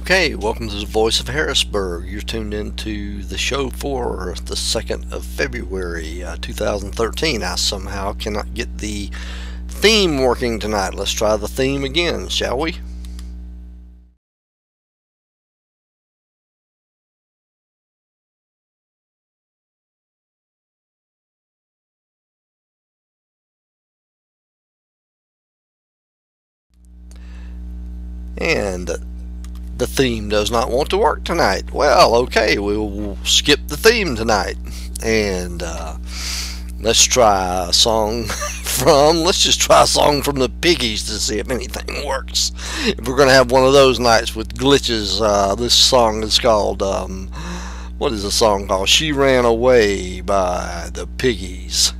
Okay, welcome to the Voice of Harrisburg. You're tuned into the show for the 2nd of February, 2013. I somehow cannot get the theme working tonight. Let's try the theme again, shall we? And the theme does not want to work tonight. Well, okay, we'll skip the theme tonight. And let's try a song let's just try a song from the Piggies to see if anything works. If we're going to have one of those nights with glitches, this song is called, what is the song called? She Ran Away by the Piggies.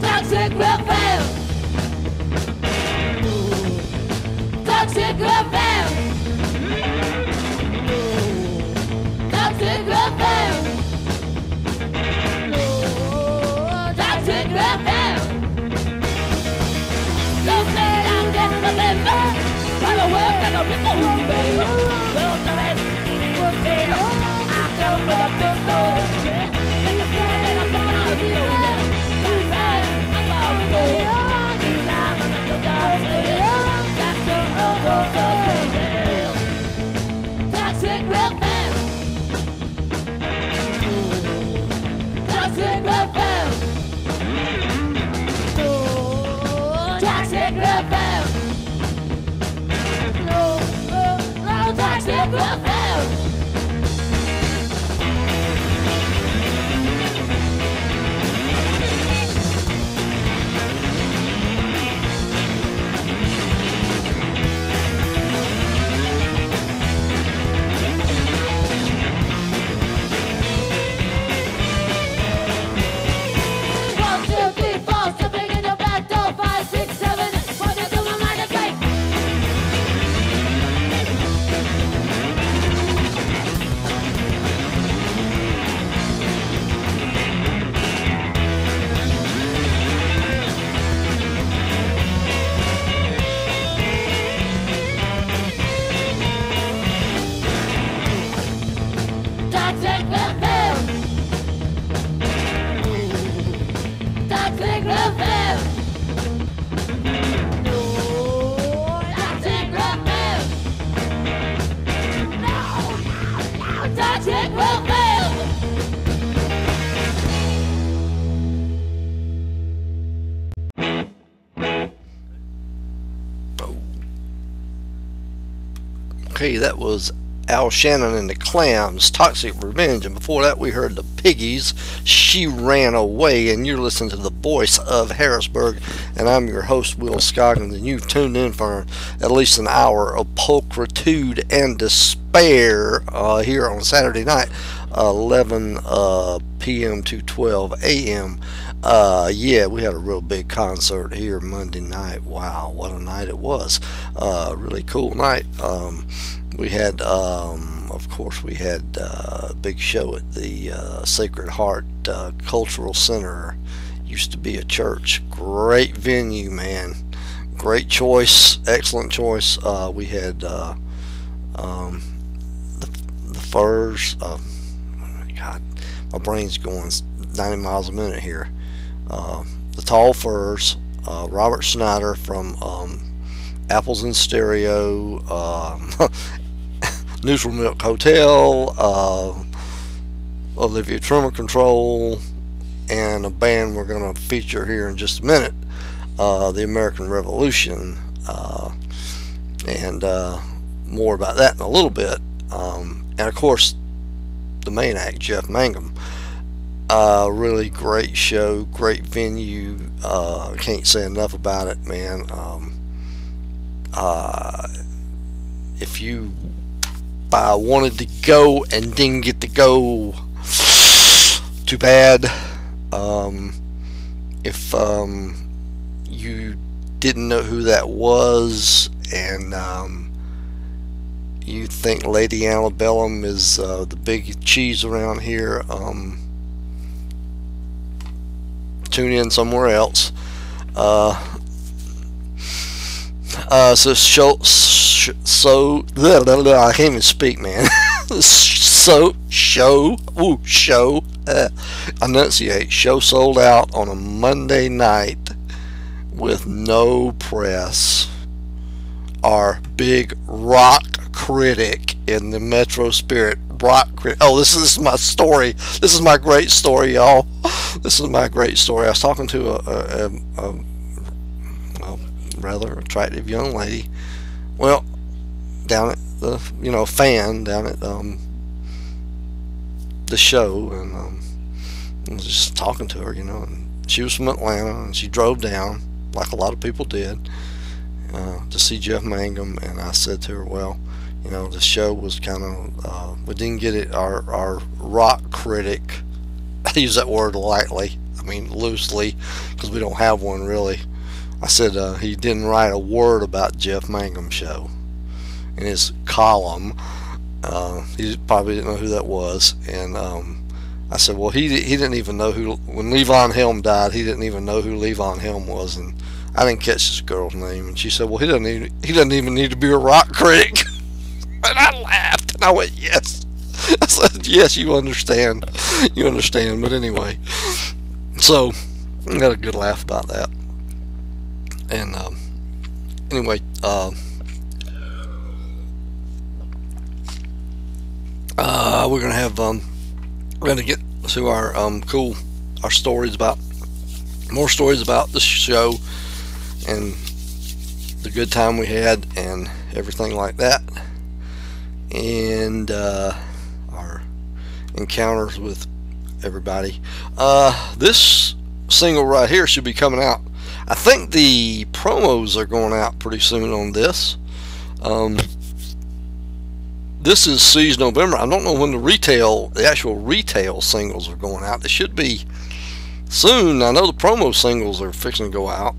Toxic FM. Toxic FM. Toxic FM. Toxic FM. Don't say I'm getting the member. By the work and the people who pay. Don't know it. I come with a pistol. Make a plan and I'm coming out of you. That's right. I'm out of here. I'm on the dark side. That's the road of the Toxic FM. Toxic FM. Toxic FM. Toxic FM. Okay, that was Al Shannon and the Clams, Toxic Revenge, and before that we heard the Piggies, She Ran Away, and you're listening to the voice of Harrisburg, and I'm your host, Will Scoggins, and you've tuned in for at least an hour of pulchritude and despair here on Saturday night, 11 p.m. to 12 a.m. Yeah, we had a real big concert here Monday night. Wow, what a night it was. Really cool night. We had, of course, we had a big show at the Sacred Heart Cultural Center. Used to be a church. Great venue, man. Great choice. Excellent choice. We had the Furs. Oh my God, my brain's going 90 miles a minute here. The Tall Furs, Robert Schneider from Apples in Stereo, Neutral Milk Hotel, Olivia Tremor Control, and a band we're going to feature here in just a minute, the American Revolution, and more about that in a little bit. And of course, the main act, Jeff Mangum. Really great show, great venue. Can't say enough about it, man. If you wanted to go and didn't get to go, too bad. If you didn't know who that was, and you think Lady Antebellum is the big cheese around here, tune in somewhere else. I can't even speak, man. Enunciate. Show sold out on a Monday night with no press. Our big rock critic in the Metro Spirit, rock critic. Oh, this is my story. This is my great story, y'all. This is my great story. I was talking to a rather attractive young lady. Well, down at the fan down at the show, and I was just talking to her, and she was from Atlanta, and she drove down, like a lot of people did, to see Jeff Mangum. And I said to her, well, the show was kind of, we didn't get it, our rock critic, I use that word lightly, I mean loosely, because we don't have one really. I said he didn't write a word about Jeff Mangum's show in his column. He probably didn't know who that was. And I said, well, he didn't even know who, when Levon Helm died, he didn't even know who Levon Helm was. And I didn't catch this girl's name. And she said, well, he doesn't even need to be a rock critic. And I laughed, and I went, yes. I said, yes, you understand. You understand. But anyway, so I got a good laugh about that. And anyway, we're gonna have we're gonna get to our our stories about, more stories about the show and the good time we had and everything like that, and our encounters with everybody. This single right here should be coming out. I think the promos are going out pretty soon on this. This is Seize November. I don't know when the actual retail singles are going out. They should be soon. I know the promo singles are fixing to go out.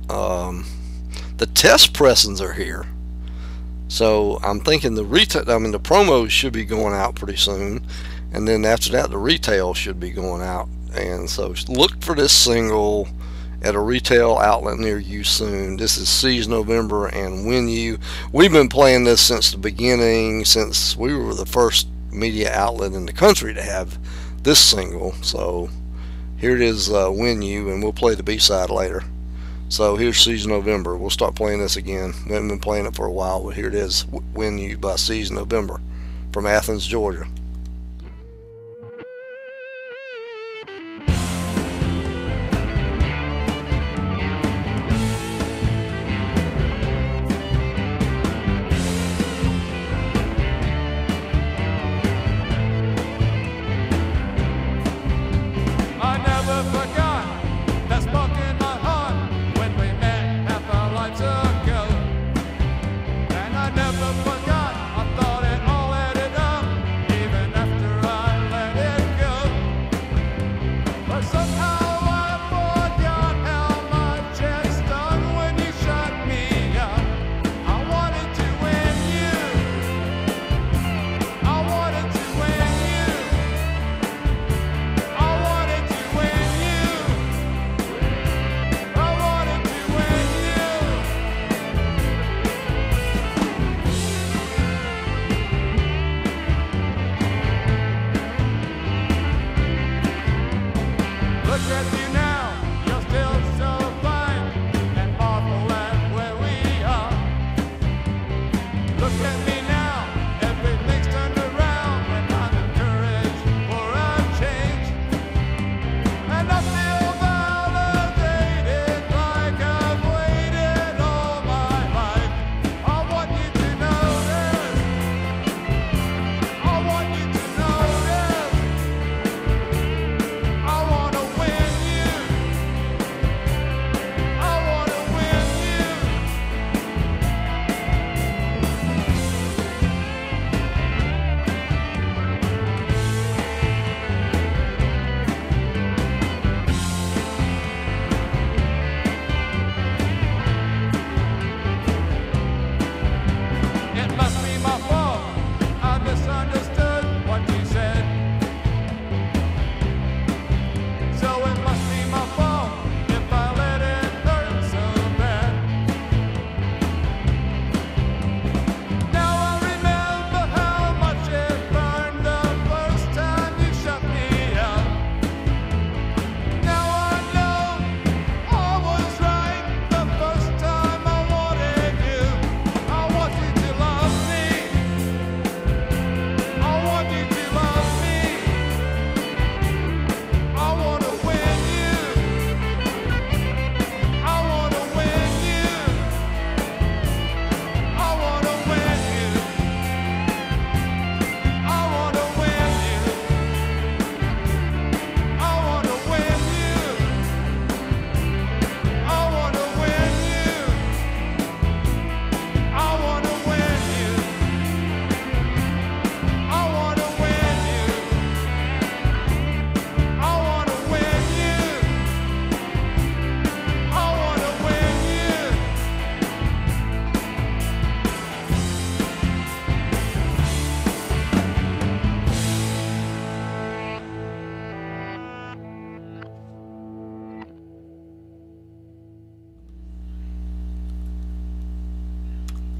The test pressings are here, so I'm thinking the promos should be going out pretty soon, and then after that the retail should be going out. And so look for this single at a retail outlet near you soon. This is Seize November and Win You. We've been playing this since the beginning, since we were the first media outlet in the country to have this single. So here it is, Win You, and we'll play the B-side later. So here's Seize November. We'll start playing this again. We haven't been playing it for a while, but here it is, Win You by Seize November from Athens, Georgia. Even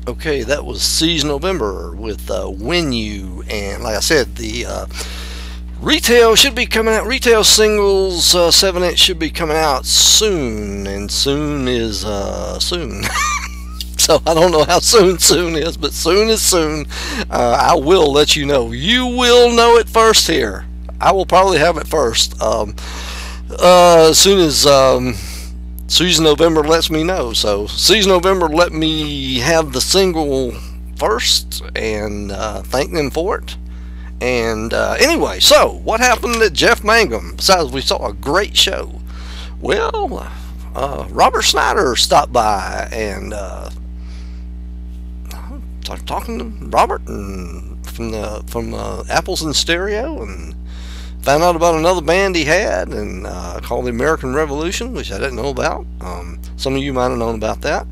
Okay, that was Season November with When You, and like I said, the retail should be coming out. Retail singles 7-inch should be coming out soon, and soon is soon. So I don't know how soon is, but soon is soon. I will let you know. You will know it first here. I will probably have it first as soon as Season November lets me know. So Season November let me have the single first, and thank them for it. And anyway, so what happened at Jeff Mangum? Besides, we saw a great show. Well, Robert Schneider stopped by and talking to Robert and from Apples in Stereo, and found out about another band he had, and called the American Revolution, which I didn't know about. Some of you might have known about that.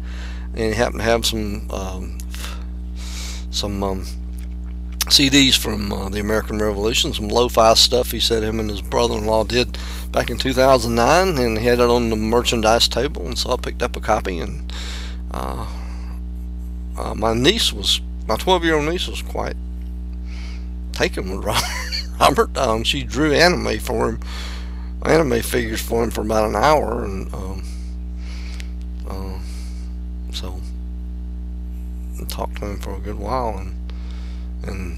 And he happened to have some CDs from the American Revolution, some lo-fi stuff he said him and his brother-in-law did back in 2009, and he had it on the merchandise table, and so I picked up a copy. And my 12-year-old niece was quite taken with Robert. She drew anime figures for him for about an hour, and so I talked to him for a good while, and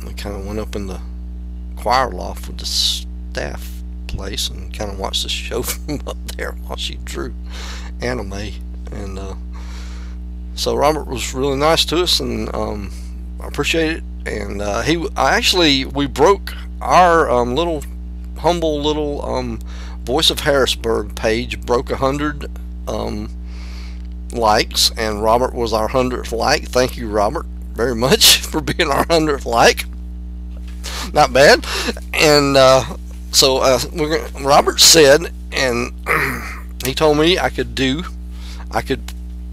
we kind of went up in the choir loft with the staff place and kind of watched the show from up there while she drew anime. And so Robert was really nice to us, and I appreciate it. And we broke our humble little Voice of Harrisburg page, broke 100 likes, and Robert was our 100th like. Thank you, Robert, very much for being our 100th like. Not bad. And so Robert said, and he told me I could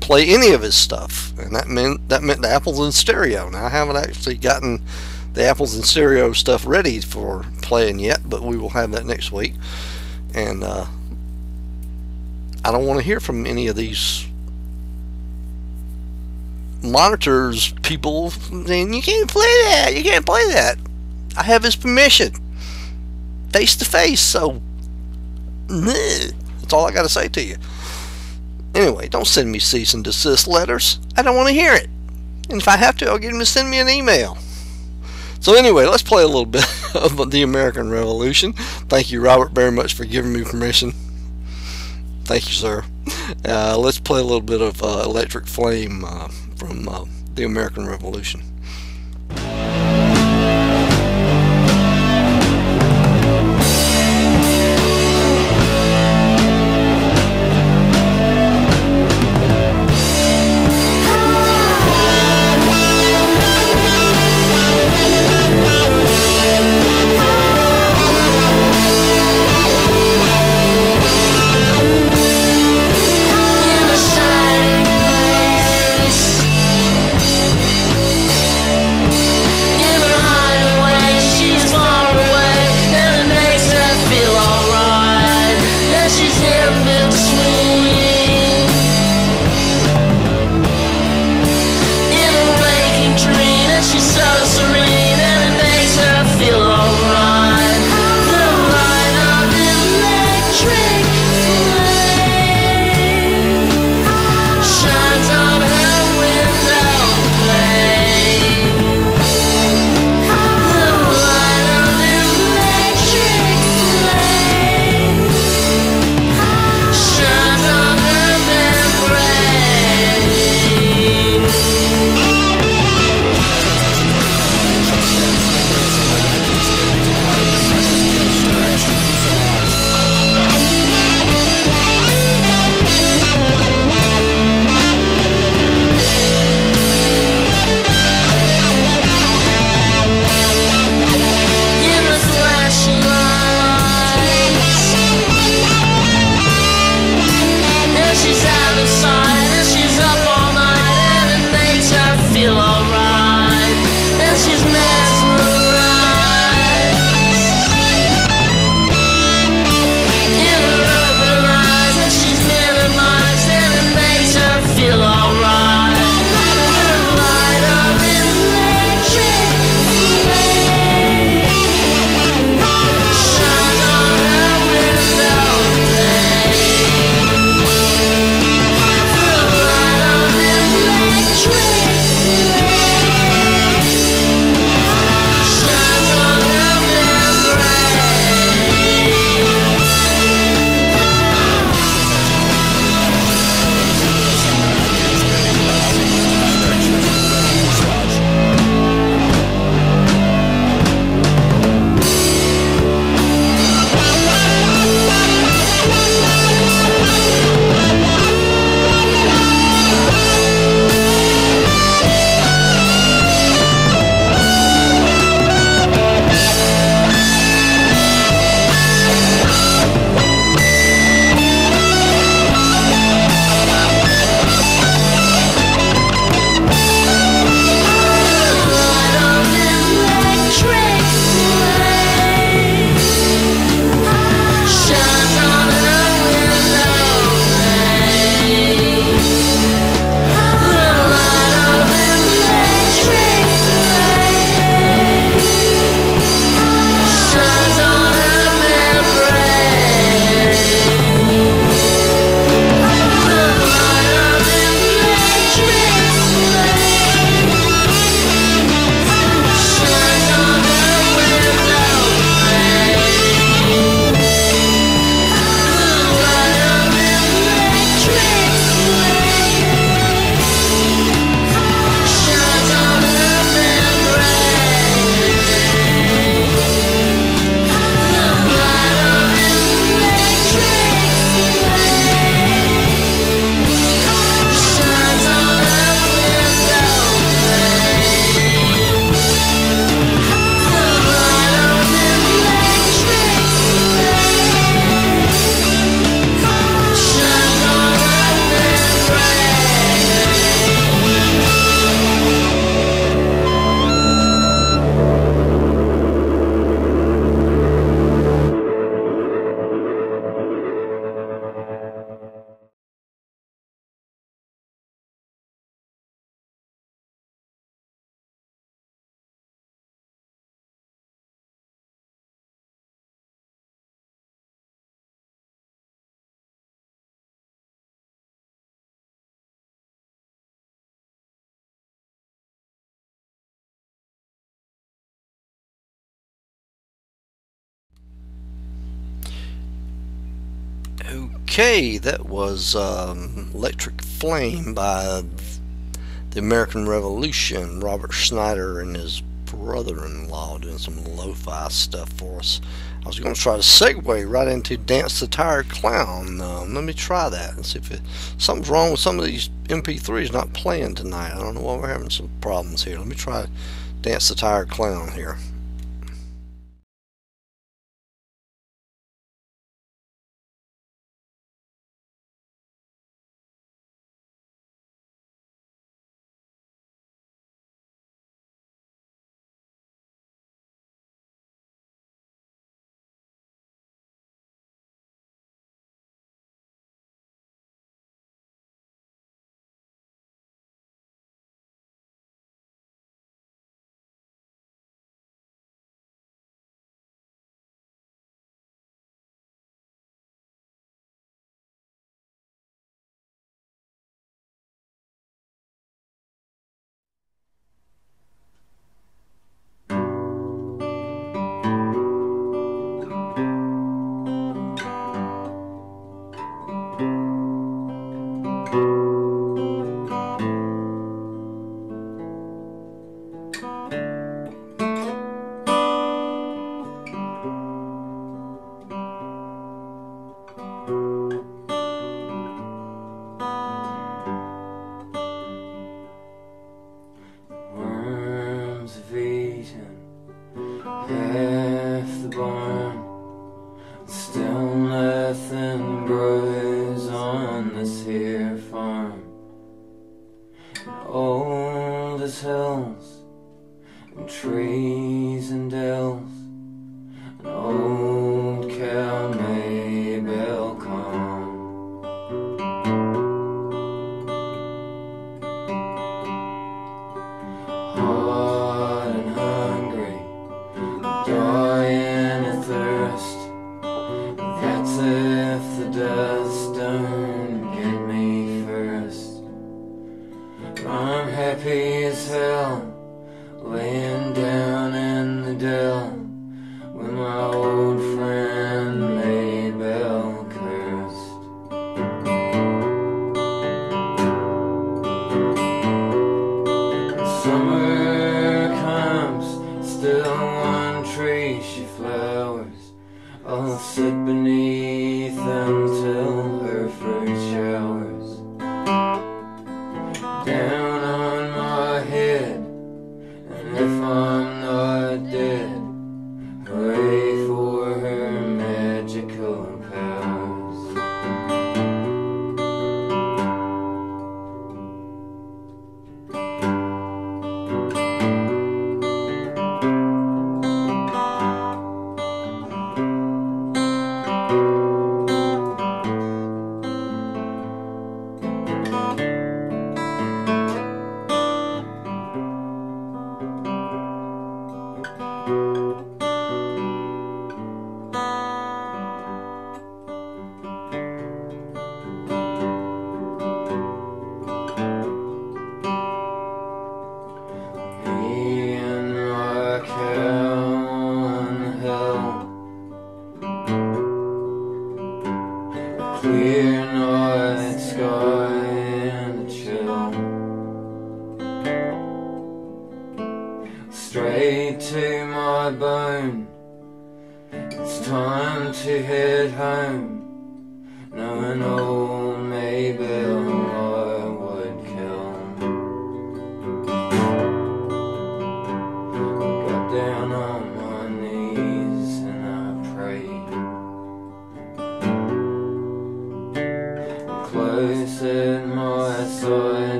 play any of his stuff, and that meant the Apples in Stereo. Now I haven't actually gotten the Apples in Stereo stuff ready for playing yet, but we will have that next week. And I don't want to hear from any of these monitors people saying you can't play that. I have his permission face to face, so that's all I got to say to you. Anyway, don't send me cease and desist letters. I don't want to hear it. And if I have to, I'll get him to send me an email. So anyway, let's play a little bit of the American Revolution. Thank you, Robert, very much for giving me permission. Thank you, sir. Let's play a little bit of Electric Flame from the American Revolution. In a shining place, Okay, that was Electric Flame by the American Revolution. Robert Schneider and his brother-in-law doing some lo-fi stuff for us. I was going to try to segue right into Dance the Tired Clown. Let me try that and see if something's wrong with some of these MP3s not playing tonight. I don't know why we're having some problems here. Let me try Dance the Tired Clown here.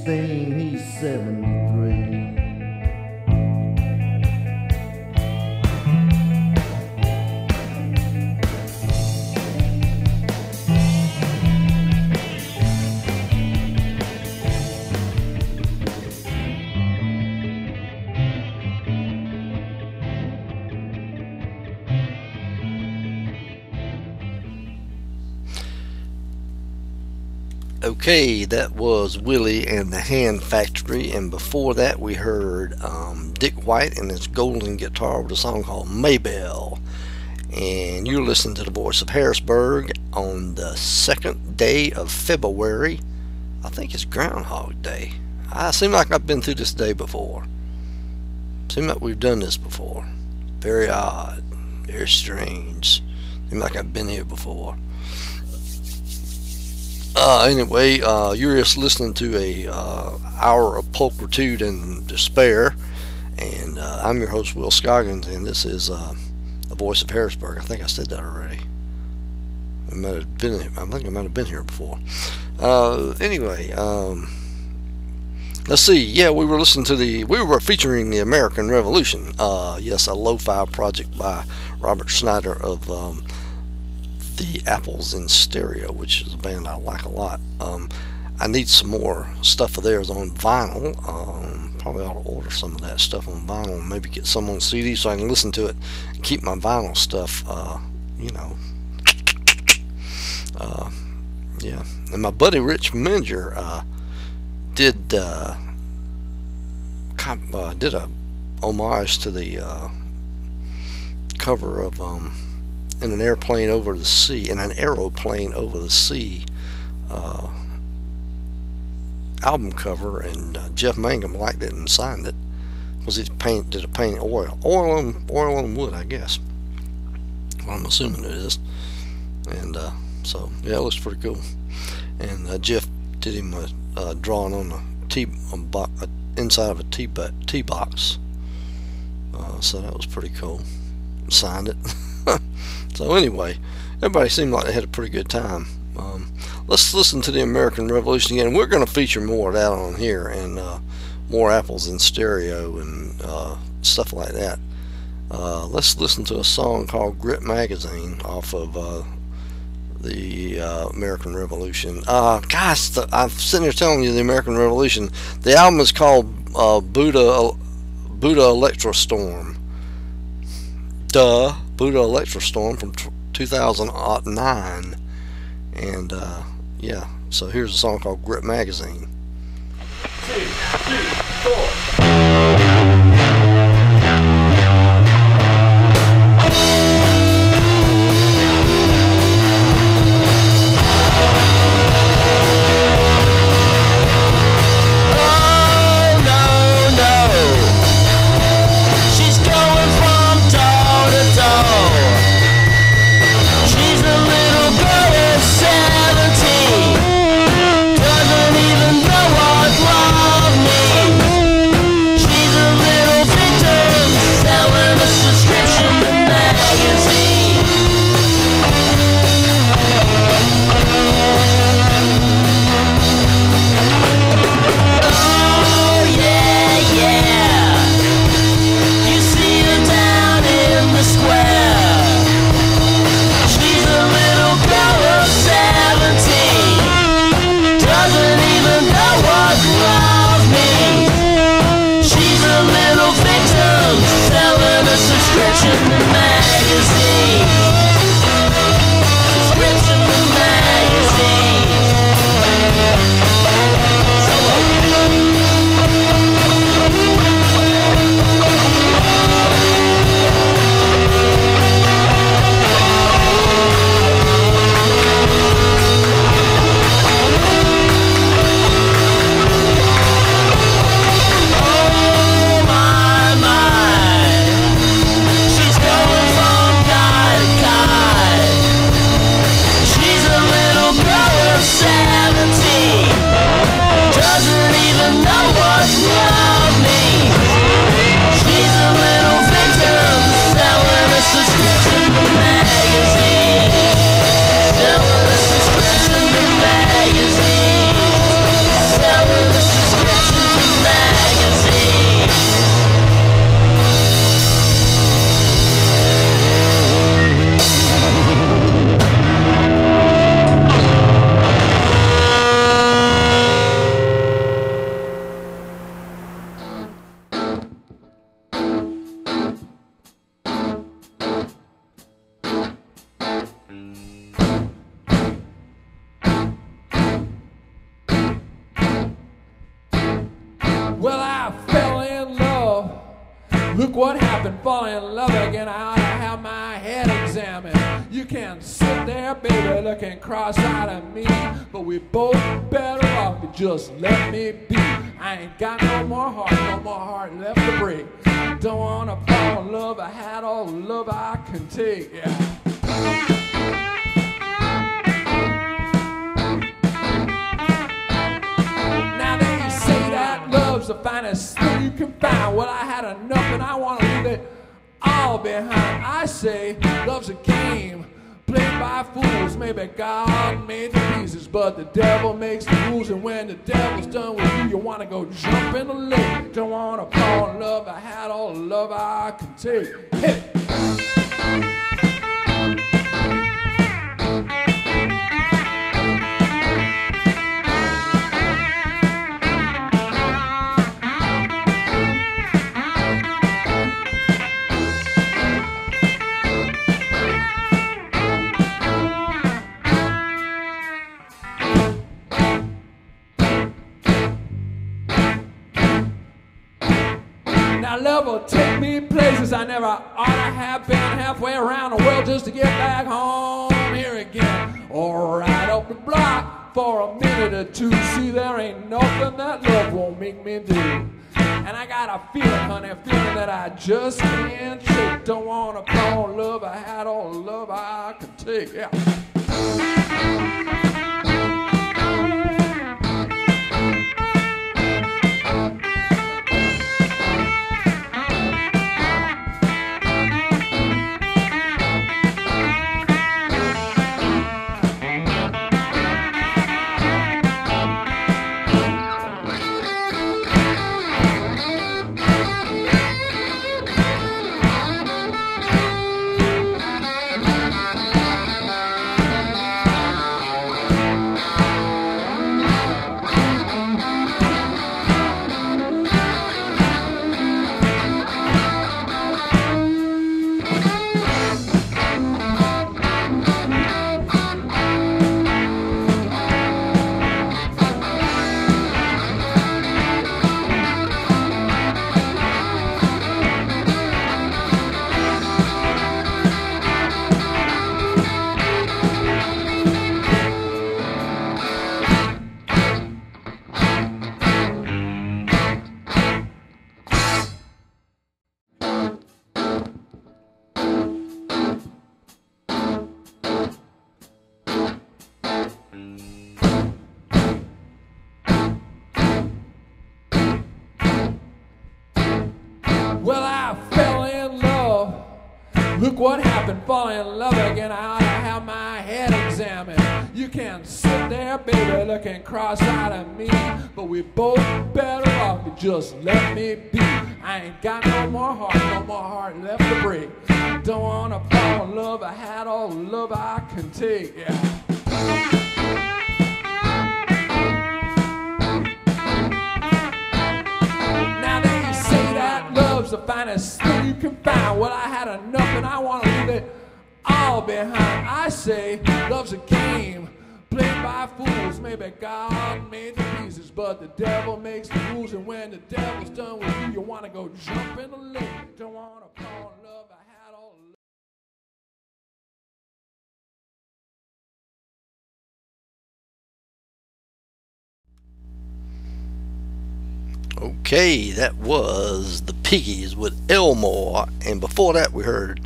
thing, he's 73. Okay, that was Willie and the Hand Factory, and before that we heard Dick White and his golden guitar with a song called Maybelle. And you're listening to the voice of Harrisburg on the 2nd day of February. I think it's Groundhog Day. I seem like I've been through this day before. Seem like we've done this before. Very odd, very strange. Seem like I've been here before. Anyway, you're just listening to a hour of pulchritude and despair, and I'm your host, Will Scoggins, and this is the voice of Harrisburg. I think I said that already. I think I might have been here before. Anyway, let's see. Yeah, we were featuring the American Revolution. Yes, a lo-fi project by Robert Schneider of the Apples in Stereo, which is a band I like a lot. I need some more stuff of theirs on vinyl. Probably ought to order some of that stuff on vinyl and maybe get some on CD so I can listen to it and keep my vinyl stuff, yeah. And my buddy Rich Minger did a homage to the cover of in an aeroplane over the sea, album cover, and Jeff Mangum liked it and signed it. Was he did a paint oil on wood, I guess. Well, I'm assuming it is. And so yeah, it looks pretty cool. And Jeff did him a drawing on the inside of a tea box. So that was pretty cool. Signed it. So anyway, everybody seemed like they had a pretty good time. Let's listen to the American Revolution again. We're going to feature more of that on here, and more Apples in Stereo and stuff like that. Let's listen to a song called Grit Magazine off of the American Revolution. Gosh, I'm sitting here telling you the American Revolution. The album is called Buddha Electrostorm. Buddha Electrostorm from 2009. And yeah, so here's a song called Grit Magazine. 2, 3, 4. Doesn't even know what love means. Well, I fell in love. Look what happened, falling in love again. I ought to have my head examined. You can sit there, baby, looking cross-eyed at me, but we both better off if you just let me be. I ain't got no more heart left to break. Don't wanna fall in love, I had all the love I can take, yeah. Now they say that love's the finest thing you can find. Well, I had enough and I want to leave it all behind. I say love's a game played by fools. Maybe God made the pieces, but the devil makes the rules. And when the devil's done with you, you want to go jump in the lake. Don't want to fall in love, I had all the love I can take. Hit it. Now love will take me places I never ought to have been, halfway around the world just to get back home here again. Or right up the block for a minute or two. See, there ain't nothing that love won't make me do. And I got a feeling, honey, a feeling that I just can't shake. Don't want to fall in love, I had all the love I could take, yeah. Well, I fell in love. Look what happened, falling in love again. I ought to have my head examined. You can sit there, baby, looking cross-eyed at me, but we both better off if you just let me be. I ain't got no more heart left to break. Don't wanna fall in love, I had all the love I can take, yeah. Love's the finest thing you can find. Well, I had enough and I want to leave it all behind. I say love's a game played by fools. Maybe God made the pieces, but the devil makes the rules. And when the devil's done with you, you want to go jump in the lake. Don't want to fall in love, I had all the Okay, that was the Piggies with Elmore, and before that we heard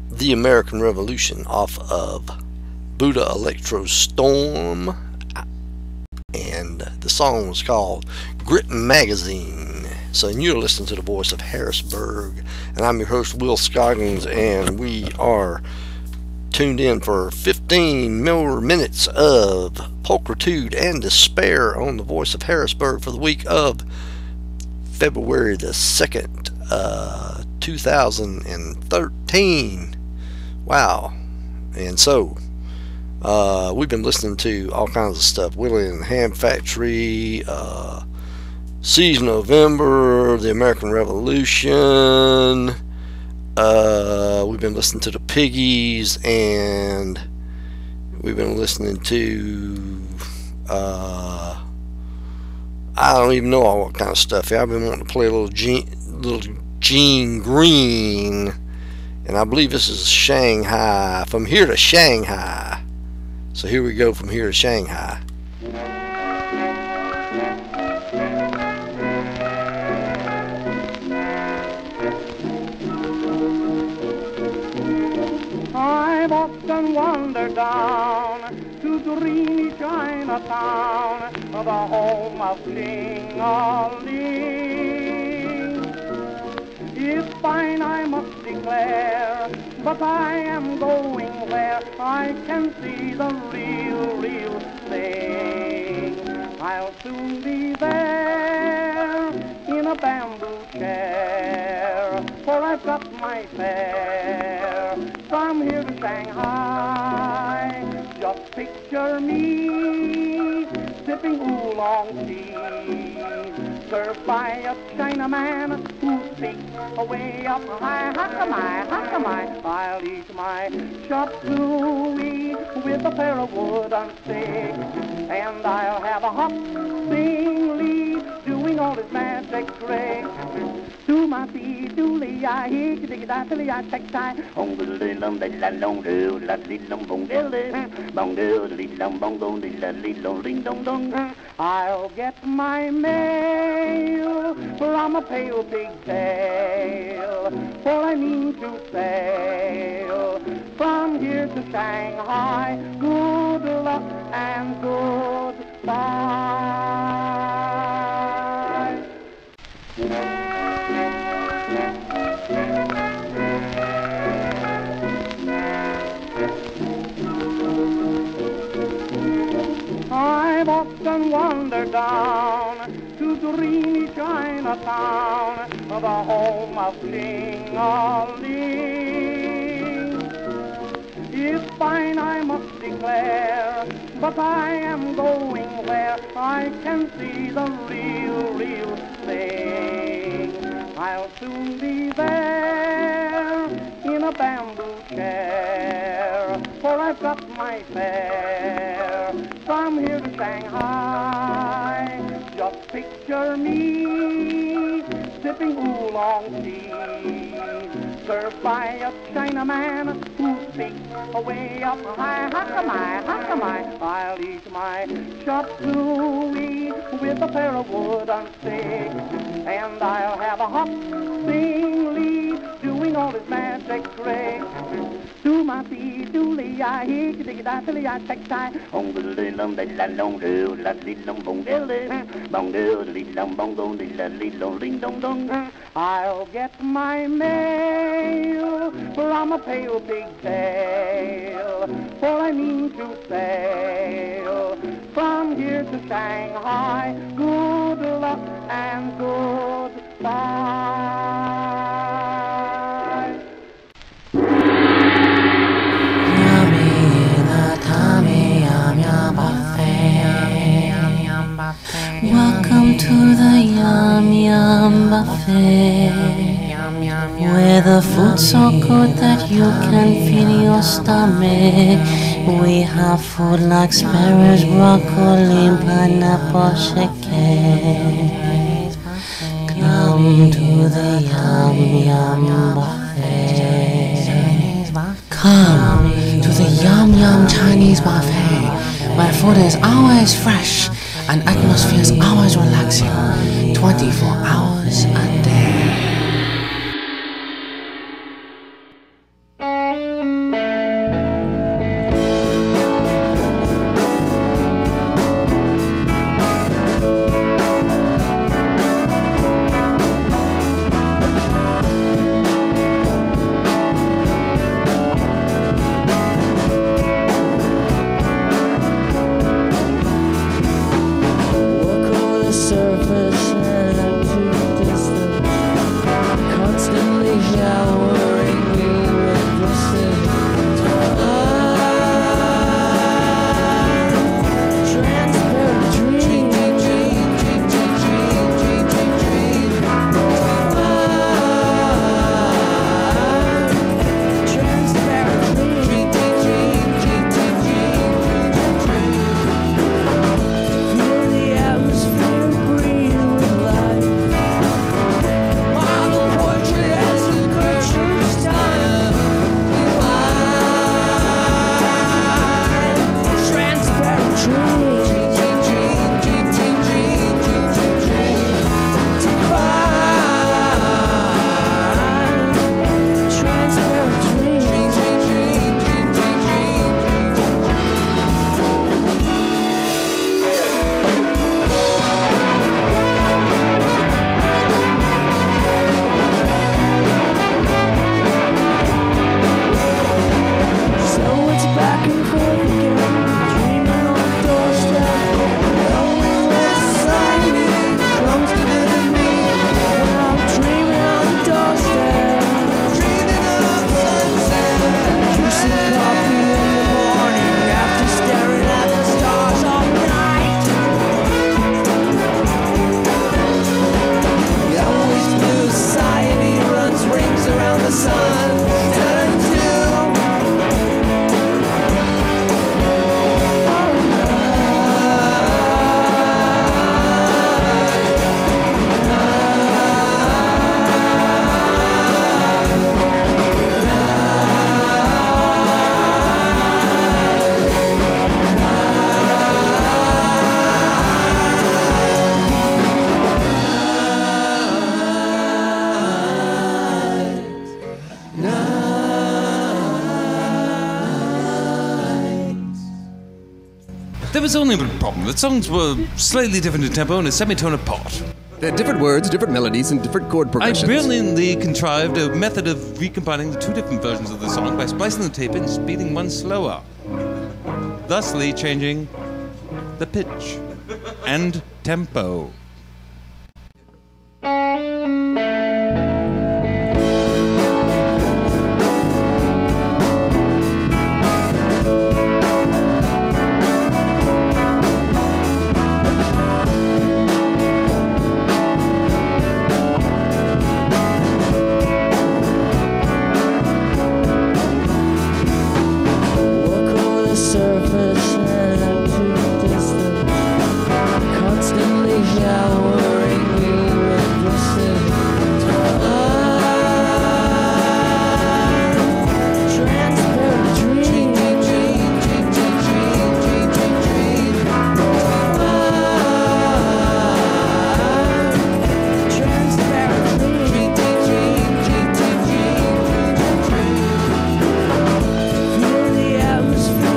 The American Revolution off of Buddha Electro Storm, and the song was called Grit Magazine. So you're listening to the voice of Harrisburg, and I'm your host Will Scoggins, and we are tuned in for 15 more minutes of pulchritude and despair on the voice of Harrisburg for the week of February the 2nd, 2013. Wow. And so we've been listening to all kinds of stuff. Willie and the Ham Factory, Seize November, The American Revolution. We've been listening to the Piggies, and we've been listening to I don't even know all what kind of stuff here. I've been wanting to play a little Gene Green, and I believe this is Shanghai. From Here to Shanghai. So here we go, From Here to Shanghai. I've often wandered down to dreamy Chinatown, the home of King Ali. It's fine, I must declare, but I am going where I can see the real thing. I'll soon be there in a bamboo chair, for I've got my fare from here to Shanghai. Just picture me sipping oolong tea, served by a Chinaman who speaks away up high. How come I? I'll eat my chop suey with a pair of wooden sticks, and I'll have a hop sing Lee doing all his magic tricks. To my feet, do lee, I hear, dig it out, till I take time. On the lilum, the la long do, la lilum, bong dilly, bong do, lilum, bong do, la lilum, ling dong dong. I'll get my mail from a pale pigtail, for I mean to sail from here to Shanghai. Good luck and goodbye. I've often wandered down to dreamy Chinatown, the home of King Ali. It's fine, I must declare, but I am going where I can see the real thing. I'll soon be there in a bamboo chair, for I've got my fare from here to Shanghai. Just picture me sipping oolong tea, served by a Chinaman who speaks away up high. How come I? I'll eat my chop suey with a pair of wooden sticks, and I'll have a hop sing Lee doing all his magic tricks. To my feet, do lee, I hear, dig it out, till I take time. On the lilum, the la long do, la lilum, bong dilly, bong do, lilum, bong do, la lilum, ling dong dong. I'll get my mail from a pale pigtail, for I mean to sail from here to Shanghai. Good luck and goodbye. Welcome to the Yum Yum Buffet, where the food's so good that you can feel your stomach. We have food like sparrows, broccoli, pineapple, chicken. Come to the Yum Yum Buffet. Come to the Yum Yum Chinese Buffet, where food is always fresh and atmosphere is always relaxing, 24 hours a day. Surface and to the distance. was only one problem. The songs were slightly different in tempo and a semitone apart. They had different words, different melodies, and different chord I progressions. brilliantly contrived a method of recombining the two different versions of the song by splicing the tape and speeding one slower, thusly changing the pitch and tempo. Surface and to the distance, constantly showering me with blessings. Transparent dream, transparent dream. Feel the atmosphere.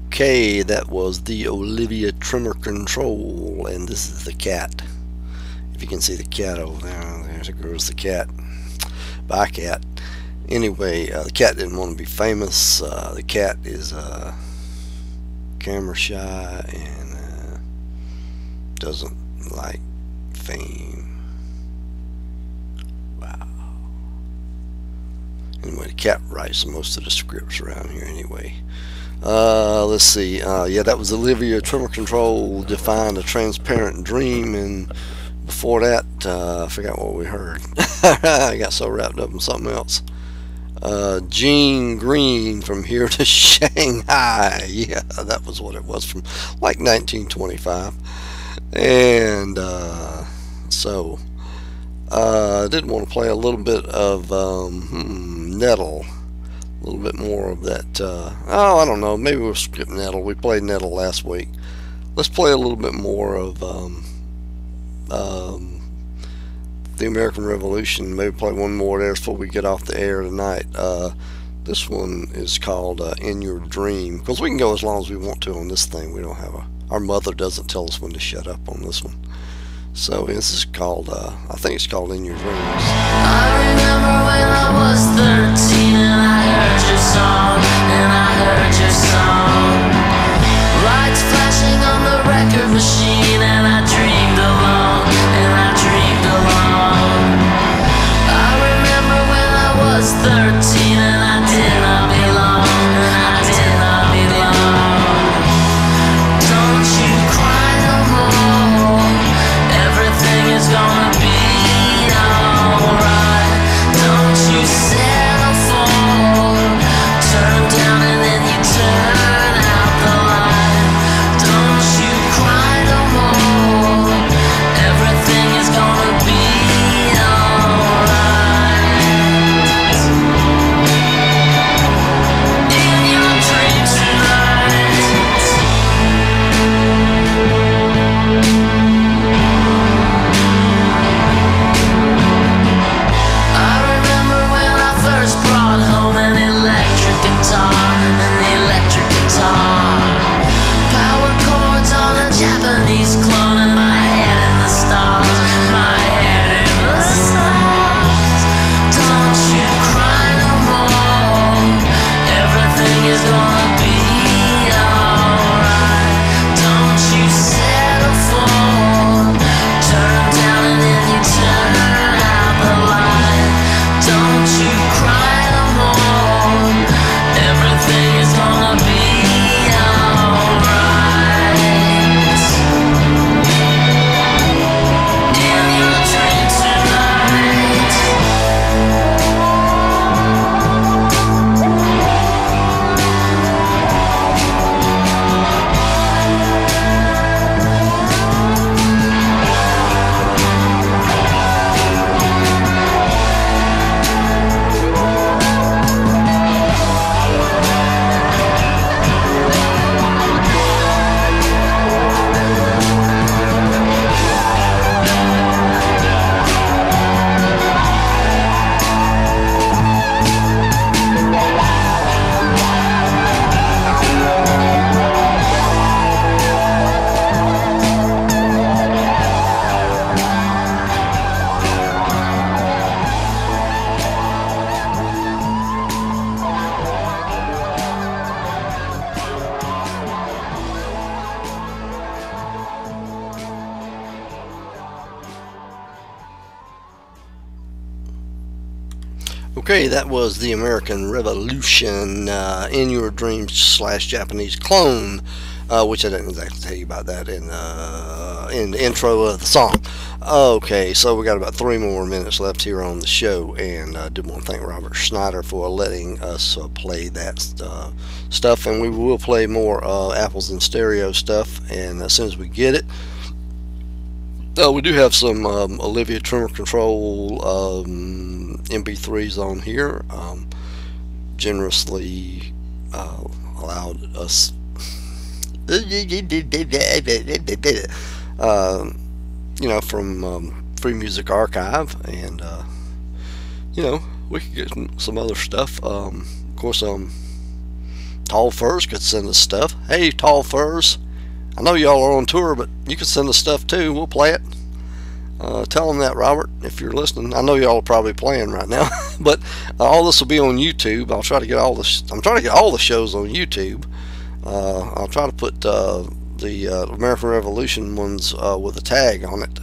Okay, that was the Olivia Tremor Control, and this is the cat. If you can see the cat over there, there goes the cat. Bye, cat. Anyway, the cat didn't want to be famous. The cat is camera shy and doesn't like fame. Wow. Anyway, the cat writes most of the scripts around here anyway. Let's see. Yeah, that was Olivia Tremor Control, Defined a Transparent Dream, and before that, I forgot what we heard. I got so wrapped up in something else. Gene Green, From Here to Shanghai. Yeah, that was what it was, from like 1925. And so I did want to play a little bit of Nettle. A little bit more of that. Oh, I don't know. Maybe we'll skip Nettle. We played Nettle last week. Let's play a little bit more of the American Revolution. Maybe play one more there before we get off the air tonight. This one is called In Your Dream, because we can go as long as we want to on this thing. We don't have our mother doesn't tell us when to shut up on this one. So this is called, I think it's called In Your Dreams. I remember when I was 13 and I heard your song, and I heard your song. Lights flashing on the record machine, and I dreamed along, and I dreamed along. I remember when I was 13 and I did not belong, and I did not belong. Don't you cry no more, everything is gonna be alright. Don't you settle for Okay, that was the American Revolution, In Your Dreams / Japanese Clone, which I didn't exactly tell you about that in the intro of the song. Okay, so we got about 3 more minutes left here on the show, and I do want to thank Robert Schneider for letting us play that stuff, and we will play more Apples in Stereo stuff, and as soon as we get it, we do have some Olivia Tremor Control MP3s on here, generously allowed us from Free Music Archive, and we could get some other stuff. Of course, Tall Furs could send us stuff. Hey, Tall Furs, I know y'all are on tour, but you can send us stuff too. We'll play it. Tell them that, Robert, if you're listening. I know y'all are probably playing right now, but all this will be on YouTube. I'll try to get all this. I'm trying to get all the shows on YouTube. I'll try to put the American Revolution ones with a tag on it,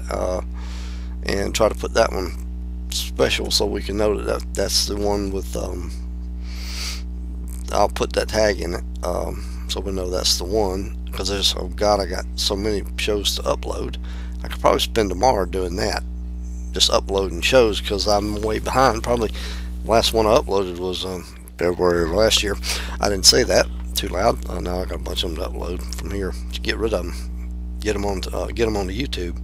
and try to put that one special so we can know that's the one with. I'll put that tag in it, so we know that's the one. Because there's, oh God, I got so many shows to upload. I could probably spend tomorrow doing that, just uploading shows, because I'm way behind. Probably the last one I uploaded was February of last year. I didn't say that too loud. Now I got a bunch of them to upload from here to get rid of them, get them on YouTube.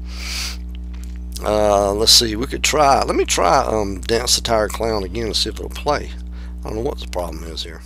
Let's see. We could try. Let me try Dance the Tired Clown again and see if it'll play. I don't know what the problem is here.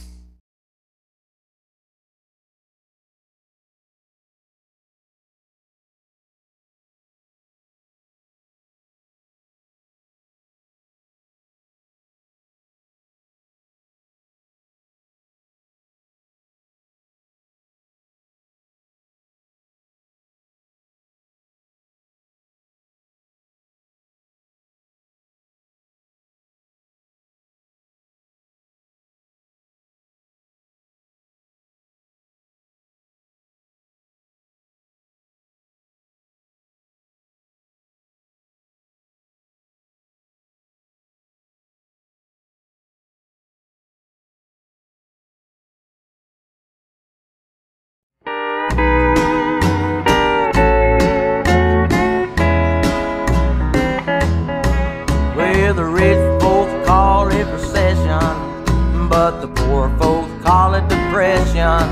Well, the rich folks call it recession, but the poor folks call it depression.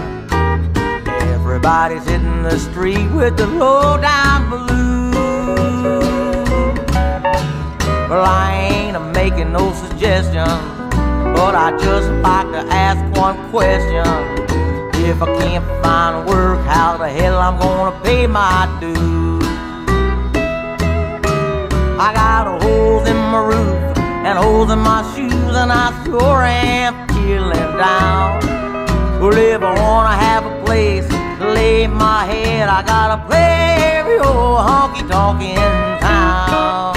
Everybody's hitting the street with the low-down blues. Well, I ain't making no suggestions, but I just like to ask one question. If I can't find work, how the hell I'm gonna pay my dues? I got holes in my roof and holes in my shoes, and I sure am feeling down. Well, if I wanna have a place to lay my head, I gotta play every old honky-tonk in town.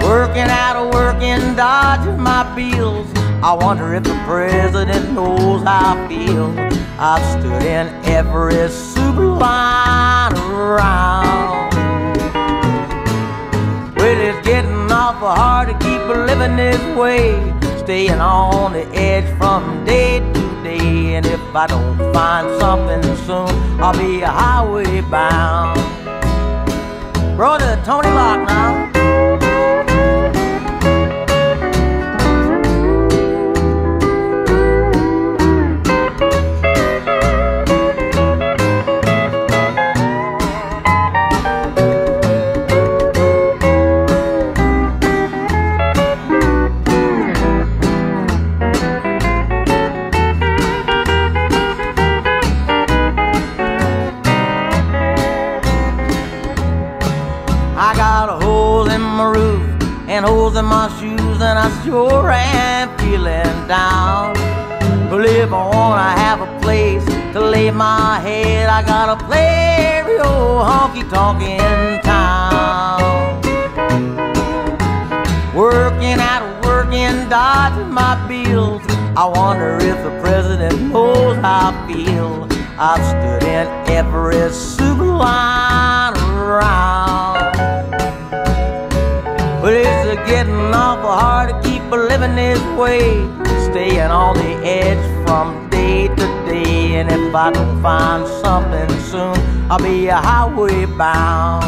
Working out of working, dodging my bills. I wonder if the president knows how I feel. I've stood in every super line around. Well, it's getting awful hard to keep living this way, staying on the edge from day to day. And if I don't find something soon, I'll be highway bound. Brother Tony Locke now. And holes in my shoes, and I sure am feeling down. Well, if I wanna have a place to lay my head, I gotta play every old honky-tonk in town. Working out of working, dodging my bills. I wonder if the president knows how I feel. I've stood in every super line around. But it's getting awful hard to keep living this way, staying on the edge from day to day. And if I don't find something soon, I'll be a highway bound,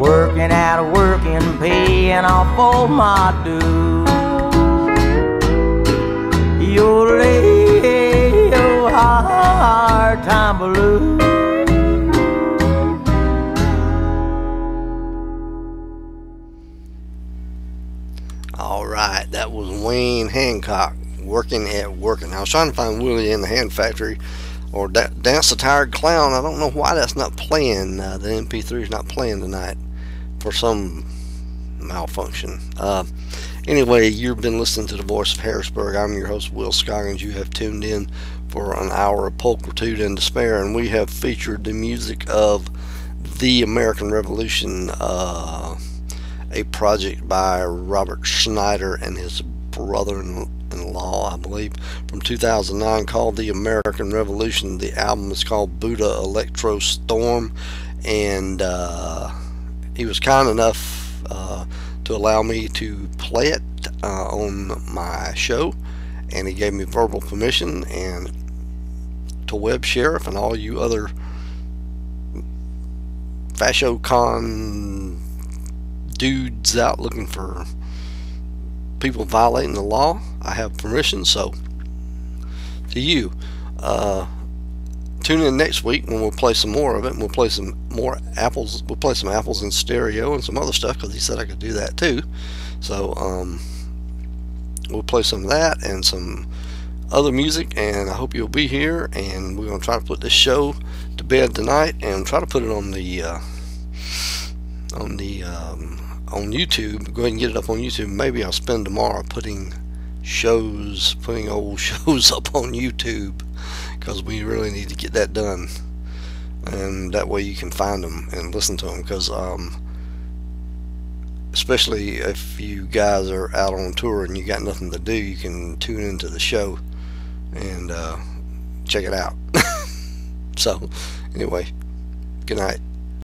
working at a working, paying off all my dues. You'll lay your hard time blues. Alright, that was Wayne Hancock, Working at Working. I was trying to find Willie in the Hand Factory or Dance the Tired Clown. I don't know why that's not playing. The MP3 is not playing tonight for some malfunction. Anyway, you've been listening to the Voice of Harrisburg. I'm your host, Will Scoggins. You have tuned in for an hour of pulchritude and despair, and we have featured the music of The American Revolution, a project by Robert Schneider and his brother-in-law, I believe, from 2009, called The American Revolution. The album is called Buddha Electro Storm, and he was kind enough to allow me to play it on my show, and he gave me verbal permission. And to Web Sheriff and all you other FashoCon dudes out looking for people violating the law, I have permission. So to you, tune in next week when we'll play some more of it, and we'll play some more apples. We'll play some apples in stereo and some other stuff, because he said I could do that too. So we'll play some of that and some other music, and I hope you'll be here. And we're going to try to put this show to bed tonight and try to put it on YouTube. Go ahead and get it up on YouTube. Maybe I'll spend tomorrow putting old shows up on YouTube, because we really need to get that done, and that way you can find them and listen to them. Because especially if you guys are out on tour and you got nothing to do, you can tune into the show and check it out. So anyway, good night.